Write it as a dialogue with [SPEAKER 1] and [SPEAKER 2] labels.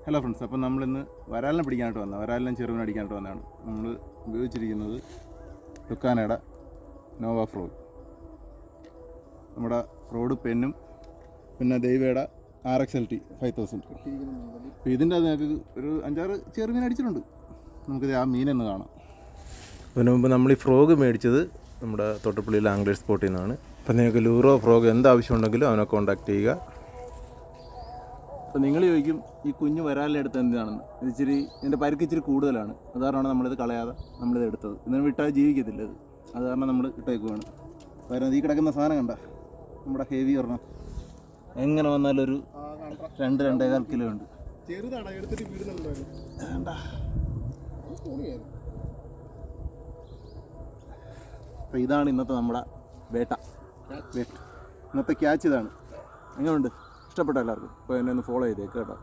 [SPEAKER 1] Hello friends, അപ്പോൾ നമ്മളിന്ന് വരാലിനെ പിടിക്കാനായിട്ട് വന്നത്, വരാലിനെ ചെറുവിനെ അടിക്കാനായിട്ട് വന്നതാണ്. നമ്മൾ ഉപയോഗിച്ചിരിക്കുന്നത് ലുക്കാനയുടെ നോവ ഫ്രോഗ്, നമ്മുടെ റോഡ് പെന്നും പിന്നെ ദൈവയുടെ RXLT 5000. അപ്പോൾ ഇതിൻ്റെ അത് ഞങ്ങൾക്ക് ഒരു 5-6 ചെറുമീൻ അടിച്ചിട്ടുണ്ട്. നമുക്കിത് ആ മീനെന്ന് കാണാം. അതിന് മുമ്പ് നമ്മൾ ഈ ഫ്രോഗ് മേടിച്ചത് നമ്മുടെ തൊട്ടപ്പള്ളിയിലെ ആംഗ്ലേഴ്സ് സ്പോട്ടിൽ നിന്നാണ്. അപ്പോൾ നിങ്ങൾക്ക് ലൂറോ ഫ്രോഗ് എന്താവശ്യമുണ്ടെങ്കിലും അവനെ കോൺടാക്ട് ചെയ്യുക. അപ്പോൾ നിങ്ങൾ ചോദിക്കും ഈ കുഞ്ഞ് വരാലിനെടുത്ത് എന്താണെന്ന്. ഇത് ഇച്ചിരി ഇതിൻ്റെ പരിക്ക് ഇച്ചിരി കൂടുതലാണ്, അത് കാരണമാണ് നമ്മളിത് കളയാതെ നമ്മളിത് എടുത്തത്. ഇതിന് വിട്ടാൽ ജീവിക്കത്തില്ല ഇത്, അത് കാരണം നമ്മൾ ഇട്ടേക്കുവാണ്. വരുന്നത് ഈ കിടക്കുന്ന സാധനം കണ്ട, നമ്മുടെ ഹെവി ഒരെണ്ണം എങ്ങനെ വന്നാലും ഒരു 2-2.25 കിലോ ഉണ്ട്. അപ്പോൾ ഇതാണ് ഇന്നത്തെ നമ്മുടെ വേട്ട. ഇന്നത്തെ ക്യാച്ച് ഇതാണ്. എങ്ങനെയുണ്ട്? ഇഷ്ടപ്പെട്ടോ എല്ലാവർക്കും? അപ്പോൾ എന്നെ ഒന്ന് ഫോളോ ചെയ്തേക്ക് കേട്ടോ.